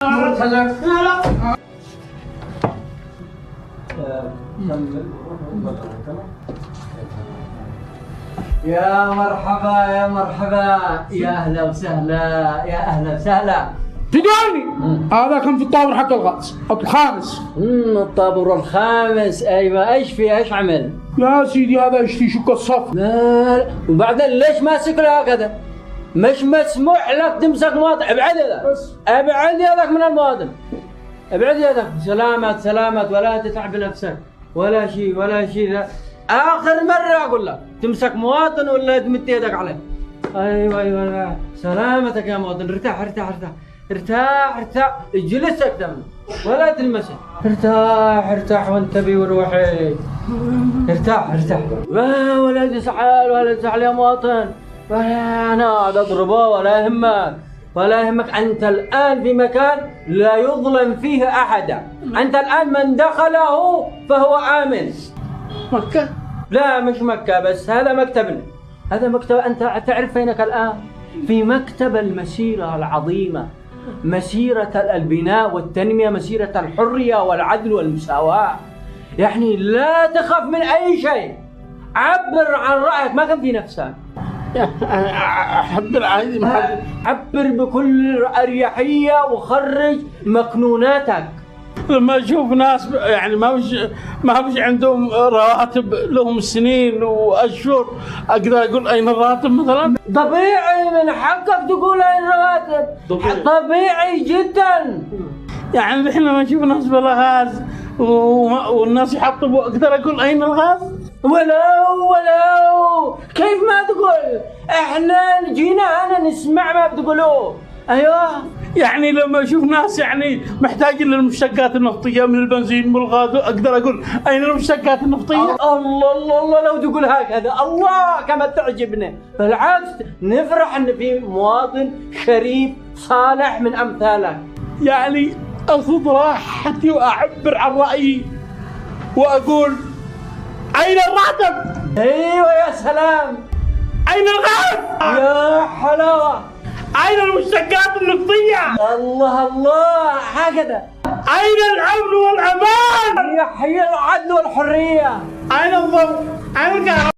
يا مرحبا يا مرحبا، يا اهلا وسهلا، يا اهلا وسهلا. تدعني هذا كان في الطابور حق الغاز الخامس. الطابور الخامس، ايوه. ايش في؟ ايش عمل؟ يا سيدي هذا يشتي شق الصف. لا، وبعدين ليش ماسك له هكذا؟ مش مسموح لك تمسك مواطن. ابعد يدك، ابعد يدك من المواطن، ابعد يدك. سلامات سلامات، ولا تتعب نفسك ولا شيء ولا شيء. اخر مره اقول لك تمسك مواطن ولا تمد يدك عليه. ايوه ايوه، سلامتك يا مواطن. ارتاح ارتاح ارتاح ارتاح ارتاح، اجلس اكتم ولا تلمسه. ارتاح ارتاح وانتبه وروحي. ارتاح ارتاح. ولا تزعل ولا تزعل يا مواطن، ولا انا اضربه ولا يهمك ولا يهمك. انت الان في مكان لا يظلم فيه احدا. انت الان من دخله فهو امن. مكة؟ لا مش مكة، بس هذا مكتبنا. هذا مكتب. أنت تعرف فينك الآن؟ في مكتب المسيرة العظيمة، مسيرة البناء والتنمية، مسيرة الحرية والعدل والمساواة. يعني لا تخف من أي شيء، عبر عن رأيك ما كان في نفسك. أحب العادي. عبر بكل أريحية وخرج مكنوناتك. لما اشوف ناس يعني ما فيش عندهم رواتب لهم سنين واشهر، اقدر اقول اين الراتب مثلا؟ طبيعي، من حقك تقول اين الرواتب. طبيعي جدا. يعني احنا لما نشوف ناس بلا غاز والناس يحطبوا، اقدر اقول اين الغاز؟ ولو كيف ما تقول؟ احنا جينا هنا نسمع ما بتقولوه. ايوه، يعني لما اشوف ناس يعني محتاجين للمشتقات النفطيه من البنزين والغاز، اقدر اقول اين المشتقات النفطيه؟ الله الله الله، لو تقول هكذا الله كما تعجبنا. بالعكس نفرح ان في مواطن شريف صالح من امثالك. يعني اخذ راحتي واعبر عن رايي واقول اين الراتب؟ ايوه يا سلام. اين الغاز؟ يا حلاوه. أين المشتقات النفطية؟ الله الله، هكذا. أين الأمن والأمان؟ يحيى العدل والحرية. أين الضوء؟ أين الكهرباء؟